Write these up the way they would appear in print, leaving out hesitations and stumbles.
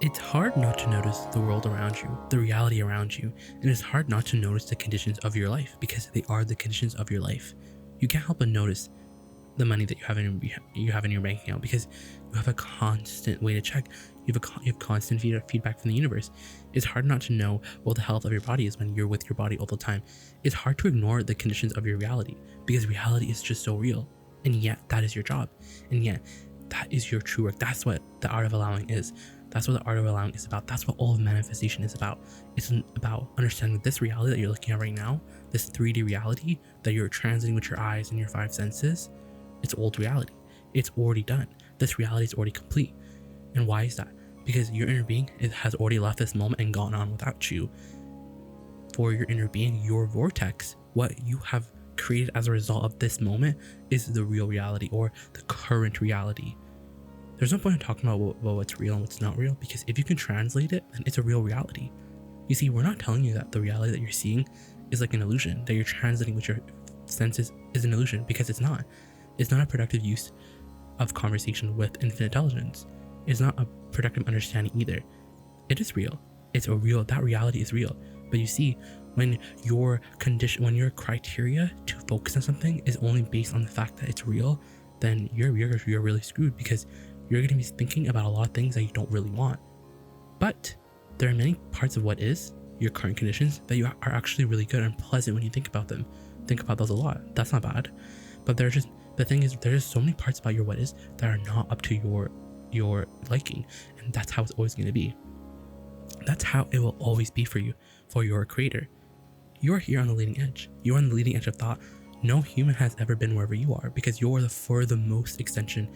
It's hard not to notice the world around you, the reality around you, and it's hard not to notice the conditions of your life because they are the conditions of your life. You can't help but notice the money that you have in your bank account because you have a constant way to check. You have constant feedback from the universe. It's hard not to know what the health of your body is when you're with your body all the time. It's hard to ignore the conditions of your reality because reality is just so real, and yet that is your job, and yet that is your true work. That's what the art of allowing is. That's what the art of allowing is about. That's what all of manifestation is about. It's about understanding this reality that you're looking at right now, this 3D reality that you're translating with your eyes and your five senses. It's old reality. It's already done. This reality is already complete. And why is that? Because your inner being has already left this moment and gone on without you. For your inner being, your vortex, what you have created as a result of this moment is the real reality or the current reality. There's no point in talking about what's real and what's not real, because if you can translate it, then it's a real reality. You see, we're not telling you that the reality that you're seeing is like an illusion, that you're translating with your senses is an illusion, because it's not. It's not a productive use of conversation with infinite intelligence. It's not a productive understanding either. It is real. It's a real, that reality is real. But you see, when your criteria to focus on something is only based on the fact that it's real, then you're really screwed, because you're going to be thinking about a lot of things that you don't really want. But there are many parts of what is your current conditions that you are actually really good and pleasant when you think about them. Think about those a lot. That's not bad. But the thing is, there's just so many parts about your what is that are not up to your liking, and that's how it's always going to be. That's how it will always be for you, for your creator. You are here on the leading edge. You're on the leading edge of thought. No human has ever been wherever you are, because you're the furthermost extension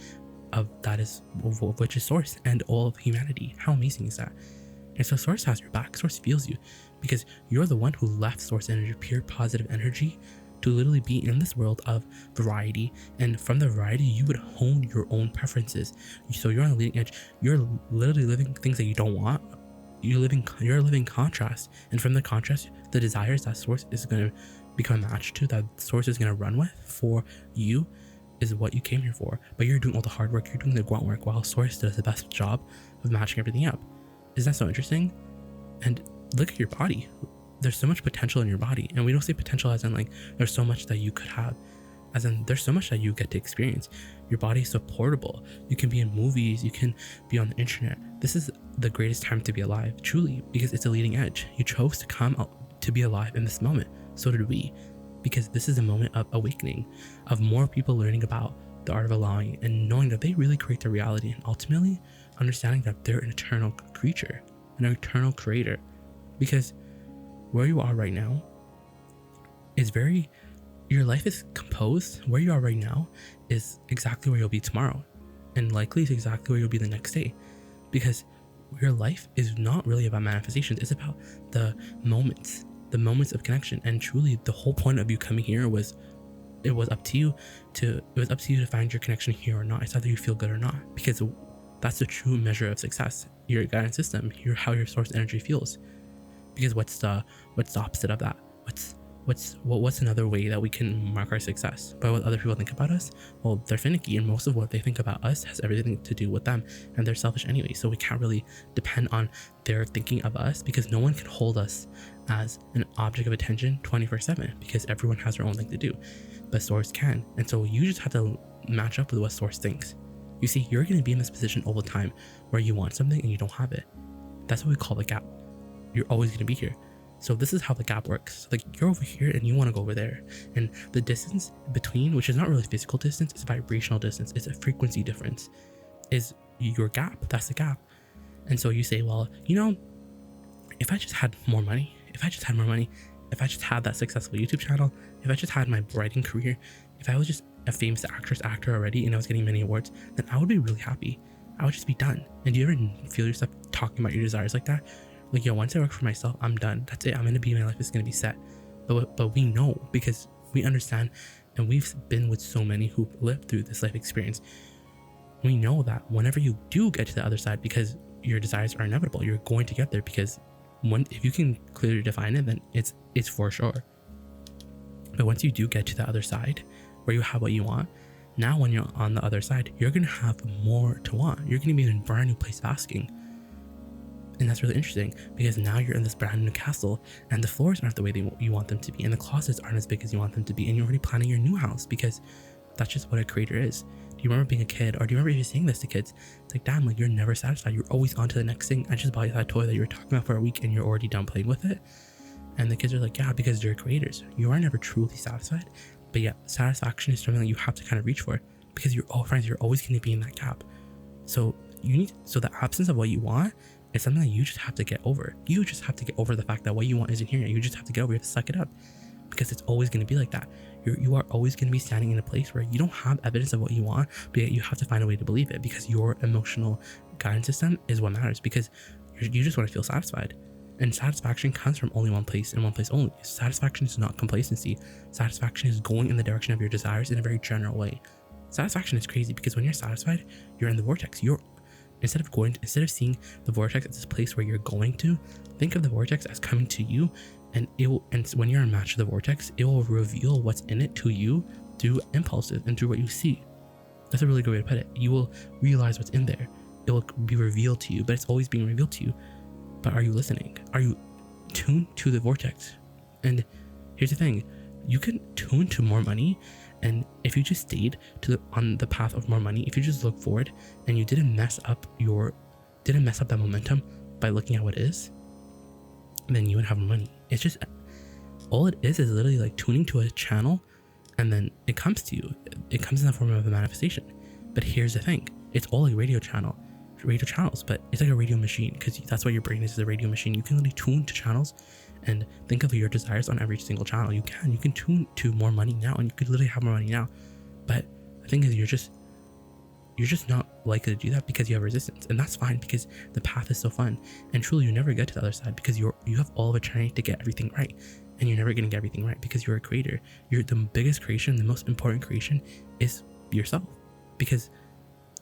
of that is, which is Source and all of humanity. How amazing is that? And so Source has your back. Source feels you, because you're the one who left Source energy, pure positive energy, to literally be in this world of variety, and from the variety you would hone your own preferences. So you're on the leading edge. You're literally living things that you don't want. You're living contrast, and from the contrast, the desires that Source is going to become matched to, that Source is going to run with for you, is what you came here for. But you're doing all the hard work, you're doing the grunt work, while Source does the best job of matching everything up. Isn't that so interesting? And look at your body. There's so much potential in your body, and we don't say potential as in like there's so much that you could have, as in there's so much that you get to experience. Your body is so portable. You can be in movies, you can be on the internet. This is the greatest time to be alive, truly, because it's a leading edge. You chose to come out to be alive in this moment. So did we, because this is a moment of awakening, of more people learning about the art of allowing and knowing that they really create their reality, and ultimately understanding that they're an eternal creature, an eternal creator. Because where you are right now is your life is composed. Where you are right now is exactly where you'll be tomorrow, and likely is exactly where you'll be the next day, because your life is not really about manifestations. It's about the moments of connection. And truly, the whole point of you coming here was up to you to find your connection here or not. It's either you feel good or not, because that's the true measure of success. Your guidance system, how your Source energy feels. Because what's the opposite of that? What's another way that we can mark our success? By what other people think about us? Well, they're finicky, and most of what they think about us has everything to do with them, and they're selfish anyway. So we can't really depend on their thinking of us, because no one can hold us as an object of attention 24/7, because everyone has their own thing to do. But Source can, and so you just have to match up with what Source thinks. You see, you're going to be in this position all the time where you want something and you don't have it. That's what we call the gap. You're always going to be here. So this is how the gap works. Like, you're over here and you want to go over there, and the distance between, which is not really physical distance, it's vibrational distance, it's a frequency difference, is your gap. That's the gap. And so you say, well, if I just had more money, if I just had that successful YouTube channel, if I just had my writing career, if I was just a famous actor already and I was getting many awards, then I would be really happy. I would just be done. And do you ever feel yourself talking about your desires like that? Like, once I work for myself, I'm done. That's it. My life is going to be set. But we know, because we understand, and we've been with so many who lived through this life experience. We know that whenever you do get to the other side, because your desires are inevitable, you're going to get there, because if you can clearly define it, then it's for sure. But once you do get to the other side, where you have what you want, now when you're on the other side, you're going to have more to want. You're going to be in a brand new place of asking. And that's really interesting because now you're in this brand new castle and the floors aren't the way you want them to be and the closets aren't as big as you want them to be, and you're already planning your new house because that's just what a creator is. Do you remember being a kid, or do you remember even saying this to kids? It's like, damn, like you're never satisfied. You're always on to the next thing. I just bought you that toy that you were talking about for a week and you're already done playing with it. And the kids are like, yeah, because you're creators. You are never truly satisfied. But yeah, satisfaction is something that you have to kind of reach for because you're all friends. You're always going to be in that gap. So the absence of what you want is something that you just have to get over. You just have to get over the fact that what you want isn't here yet. You just have to get over it. You have to suck it up because it's always going to be like that. You are always going to be standing in a place where you don't have evidence of what you want, but yet you have to find a way to believe it because your emotional guidance system is what matters, because you just want to feel satisfied. And satisfaction comes from only one place and one place only. Satisfaction is not complacency. Satisfaction is going in the direction of your desires in a very general way. Satisfaction is crazy because when you're satisfied, you're in the vortex. Instead of seeing the vortex as this place where you're going to, think of the vortex as coming to you, and when you're in match to the vortex, it will reveal what's in it to you through impulses and through what you see. That's a really good way to put it. You will realize what's in there. It will be revealed to you, but it's always being revealed to you. But are you listening? Are you tuned to the vortex? And here's the thing, you can tune to more money, and if you just stayed on the path of more money, if you just look forward and you didn't mess up that momentum by looking at what is, then you would have money. It's just, all it is literally like tuning to a channel, and then it comes to you. It comes in the form of a manifestation. But here's the thing, it's all like radio channels, but it's like a radio machine, because that's what your brain is a radio machine. You can really tune to channels and think of your desires on every single channel. You can tune to more money now, and you could literally have more money now. But the thing is, you're just not likely to do that because you have resistance, and that's fine because the path is so fun. And truly, you never get to the other side because you have all of eternity to get everything right, and you're never going to get everything right because you're a creator. You're the biggest creation, the most important creation is yourself, because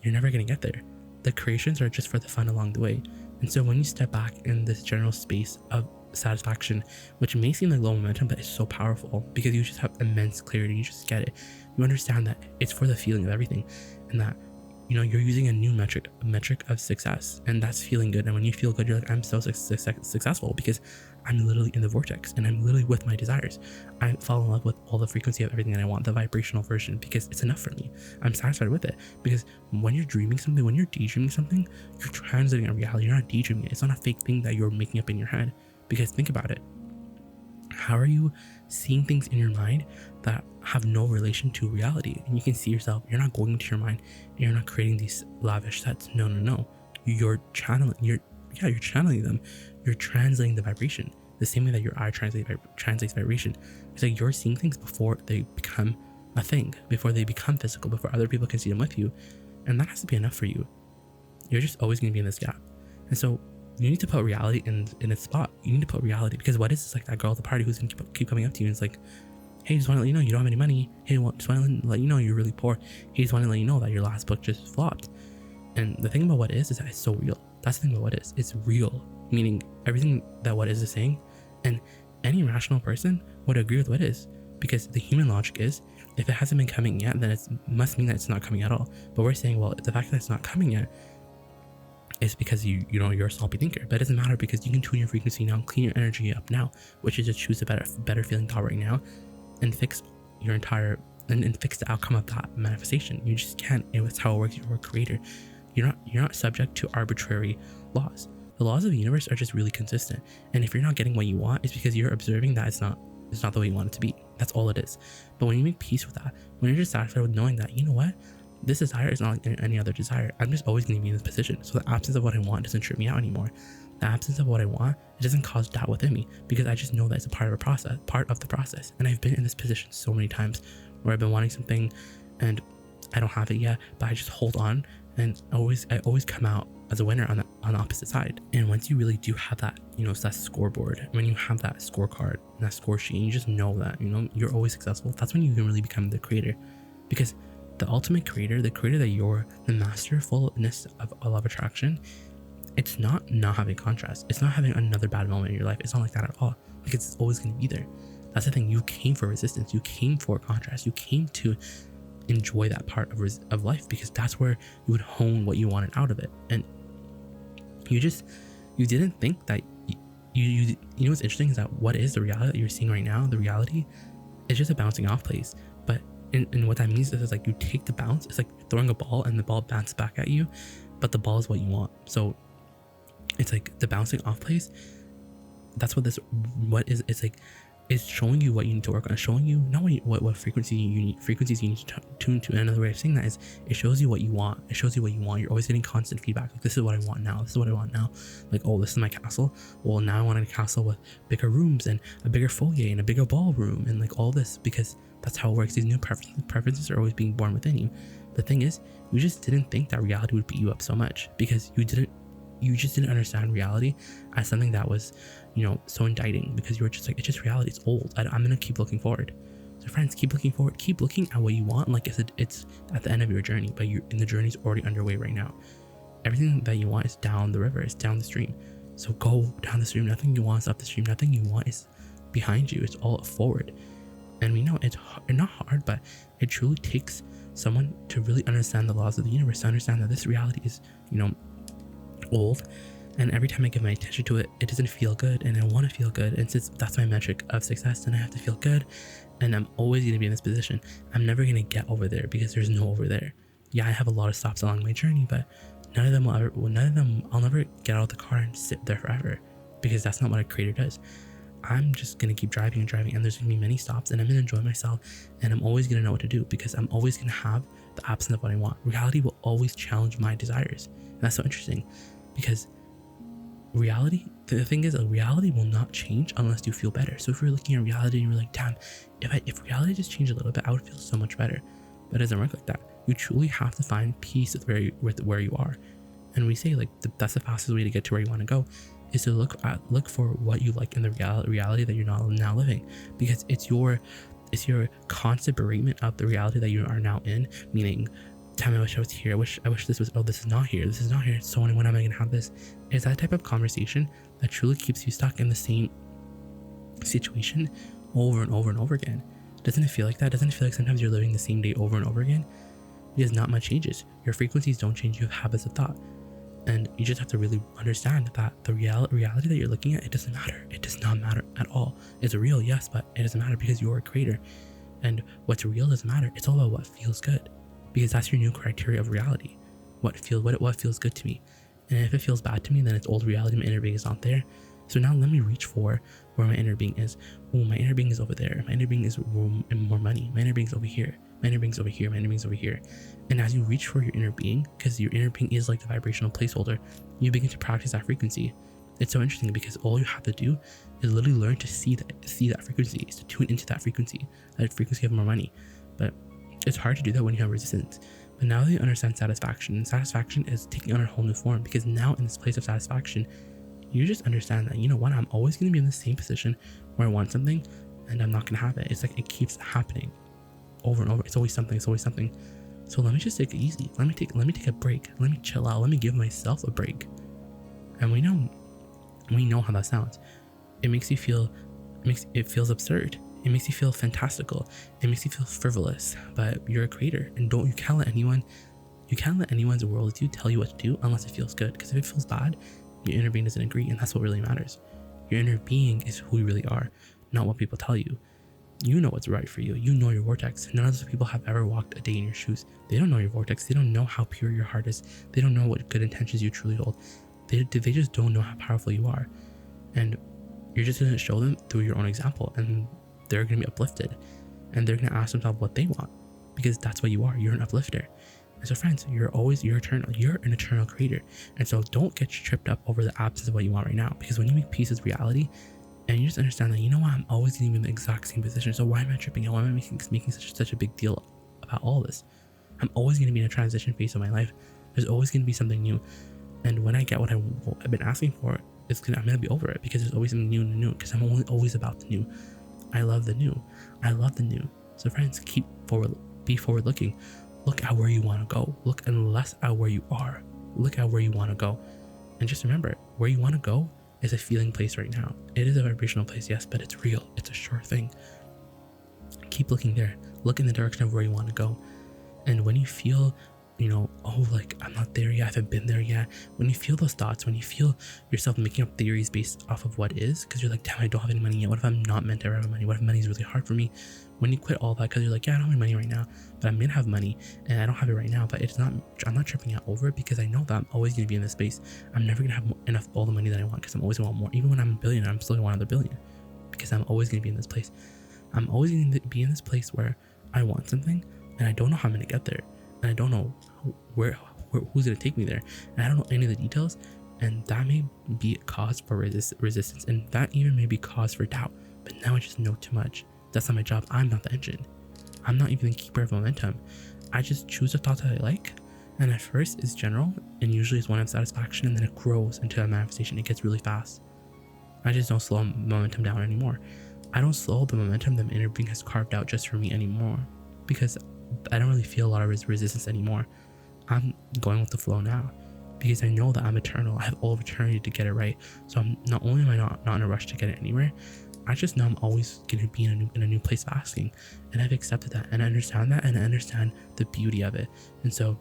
you're never going to get there. The creations are just for the fun along the way. And so when you step back in this general space of satisfaction, which may seem like low momentum, but it's so powerful because you just have immense clarity. You just get it. You understand that it's for the feeling of everything, and that you're using a new metric of success, and that's feeling good. And when you feel good, you're like, I'm so successful because I'm literally in the vortex and I'm literally with my desires. I fall in love with all the frequency of everything that I want, the vibrational version, because it's enough for me. I'm satisfied with it because when you're dreaming something, when you're daydreaming something, you're translating a reality. You're not daydreaming it. It's not a fake thing that you're making up in your head. Because think about it. How are you seeing things in your mind that have no relation to reality? And you can see yourself, you're not going into your mind and you're not creating these lavish sets. No. You're channeling them. You're translating the vibration the same way that your eye translates vibration. It's like you're seeing things before they become a thing, before they become physical, before other people can see them with you. And that has to be enough for you. You're just always going to be in this gap. And so you need to put reality in its spot. You need to put reality, because what is this, like that girl at the party who's going to keep coming up to you and it's like, hey, just want to let you know you don't have any money. Hey, just want to let you know you're really poor. Hey, just want to let you know that your last book just flopped. And the thing about what is that it's so real. That's the thing about what is. It's real, meaning everything that what is saying, and any rational person would agree with what is, because the human logic is, if it hasn't been coming yet, then it must mean that it's not coming at all. But we're saying, well, the fact that it's not coming yet is because you're a sloppy thinker. But it doesn't matter, because you can tune your frequency now, clean your energy up now, which is to choose a better feeling thought right now, and fix your entire and fix the outcome of that manifestation. You just can't. It's how it works. You're a creator. You're not subject to arbitrary laws. The laws of the universe are just really consistent. And if you're not getting what you want, it's because you're observing that it's not the way you want it to be. That's all it is. But when you make peace with that, when you're just satisfied with knowing that, you know what, this desire is not like any other desire. I'm just always going to be in this position. So the absence of what I want doesn't trip me out anymore. The absence of what I want, it doesn't cause doubt within me, because I just know that it's a part of the process. And I've been in this position so many times where I've been wanting something and I don't have it yet, but I just hold on, and I always come out as a winner on the opposite side. And once you really do have that, it's that scoreboard, when you have that scorecard and that score sheet, and you just know that, you're always successful, that's when you can really become the creator. Because the ultimate creator, the creator that you're the masterfulness of law of attraction, it's not having contrast. It's not having another bad moment in your life. It's not like that at all, because it's always going to be there. That's the thing. You came for resistance. You came for contrast. You came to enjoy that part of life, because that's where you would hone what you wanted out of it. And you just You didn't think that you know what's interesting is that what is the reality that you're seeing right now? The reality is just a bouncing off place. But and what that means is like you take the bounce. It's like throwing a ball and the ball bounces back at you, but the ball is what you want. So it's like the bouncing off place. That's what it's like. It's showing you what you need to work on. It's showing you not what frequencies you need to tune to. And another way of saying that is it shows you what you want. It shows you what you want. You're always getting constant feedback. Like, this is what I want now. This is what I want now. Like, oh, this is my castle. Well, now I want a castle with bigger rooms and a bigger foyer and a bigger ballroom and like all this, because that's how it works. These new preferences are always being born within you. The thing is, you just didn't think that reality would beat you up so much because you just didn't understand reality as something that was, so indicting, because you were just like, it's just reality. It's old. I'm going to keep looking forward. So friends, keep looking forward. Keep looking at what you want. Like I said, it's at the end of your journey, but the journey's already underway right now. Everything that you want is down the river. It's down the stream. So go down the stream. Nothing you want is up the stream. Nothing you want is behind you. It's all forward. And we know it's not hard, but it truly takes someone to really understand the laws of the universe, to understand that this reality is, old, and every time I give my attention to it, it doesn't feel good, and I want to feel good. And since that's my metric of success, then I have to feel good, and I'm always going to be in this position. I'm never going to get over there because there's no over there. Yeah, I have a lot of stops along my journey, but I'll never get out of the car and sit there forever, because that's not what a creator does. I'm just going to keep driving and driving, and there's going to be many stops, and I'm going to enjoy myself, and I'm always going to know what to do, because I'm always going to have the absence of what I want. Reality will always challenge my desires, and that's so interesting, because the thing is, reality will not change unless you feel better. So if you're looking at reality and you're like, damn, if reality just changed a little bit, I would feel so much better. But it doesn't work like that. You truly have to find peace with where you are. And we say like that's the fastest way to get to where you want to go, is to look for what you like in the reality that you're not now living, because it's your constant beratement of the reality that you are now in. Meaning, damn, I wish I was here. I wish this was. Oh, this is not here. This is not here. So when am I gonna have this? It's that type of conversation that truly keeps you stuck in the same situation over and over and over again. Doesn't it feel like that? Doesn't it feel like sometimes you're living the same day over and over again? Because not much changes. Your frequencies don't change. You have habits of thought. And you just have to really understand that the reality that you're looking at, it doesn't matter. It does not matter at all. It's real, yes, but it doesn't matter because you're a creator. And what's real doesn't matter. It's all about what feels good. Because that's your new criteria of reality. What feels good to me. And if it feels bad to me, then it's old reality. My inner being is not there. So now let me reach for where my inner being is. Oh, my inner being is over there. My inner being is more money. My inner being is over here. My inner being is over here. My inner being is over here. And as you reach for your inner being, because your inner being is like the vibrational placeholder, you begin to practice that frequency. It's so interesting because all you have to do is literally learn to see that frequency, is to tune into that frequency of more money. But it's hard to do that when you have resistance. But now that you understand satisfaction, and satisfaction is taking on a whole new form, because now in this place of satisfaction, you just understand that, you know what, I'm always going to be in the same position where I want something and I'm not going to have it. It's like it keeps happening over and over. It's always something. So let me just take it easy. Let me take a break. Let me chill out. Let me give myself a break. And we know how that sounds. It feels absurd. It makes you feel fantastical. It makes you feel frivolous. But you're a creator, and you can't let anyone's worldview tell you what to do unless it feels good. Because if it feels bad, your inner being doesn't agree, and that's what really matters. Your inner being is who you really are, not what people tell you. You know what's right for you. You know your vortex. None of those people have ever walked a day in your shoes. They don't know your vortex. They don't know how pure your heart is. They don't know what good intentions you truly hold. They just don't know how powerful you are. And you're just going to show them through your own example, and they're going to be uplifted, and they're going to ask themselves what they want, because that's what you are. You're an uplifter. And so friends, you're eternal. You're an eternal creator. And so don't get tripped up over the absence of what you want right now, because when you make peace with reality and you just understand that, you know what, I'm always going to be in the exact same position. So why am I tripping out? Why am I making such a big deal about all this? I'm always going to be in a transition phase of my life. There's always going to be something new. And when I get what I've been asking for, I'm going to be over it, because there's always something new, because I'm always about the new. I love the new. So friends, be forward looking. Look at where you want to go. Look and less at where you are. Look at where you want to go. And just remember, where you want to go is a feeling place right now. It is a vibrational place, yes, but it's real. It's a sure thing. Keep looking there. Look in the direction of where you want to go. And when you feel oh, like I'm not there yet, I haven't been there yet. When you feel those thoughts, when you feel yourself making up theories based off of what is, because you're like, damn, I don't have any money yet. What if I'm not meant to ever have money? What if money is really hard for me? When you quit all that, because you're like, yeah, I don't have any money right now, but I'm gonna have money, and I don't have it right now, but I'm not tripping out over it, because I know that I'm always gonna be in this space. I'm never gonna have enough all the money that I want, because I'm always gonna want more. Even when I'm a billionaire, I'm still gonna want another billion, because I'm always gonna be in this place. I'm always gonna be in this place where I want something, and I don't know how I'm gonna get there, and I don't know who's gonna take me there, and I don't know any of the details, and that may be a cause for resistance, and that even may be cause for doubt. But now I just know too much. That's not my job. I'm not the engine. I'm not even the keeper of momentum. I just choose a thought that I like, and at first it's general, and usually it's one of satisfaction, and then it grows into a manifestation. It gets really fast. I just don't slow momentum down anymore. I don't slow the momentum that my inner being has carved out just for me anymore, because I don't really feel a lot of resistance anymore. I'm going with the flow now, because I know that I'm eternal. I have all of eternity to get it right. So I'm not only am I not in a rush to get it anywhere, I just know I'm always going to be in a new place of asking, and I've accepted that, and I understand that, and I understand the beauty of it. And so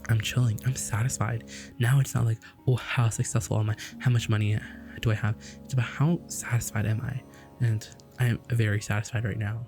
I'm chilling. I'm satisfied. Now it's not like, oh, how successful am I? How much money do I have? It's about how satisfied am I? And I am very satisfied right now.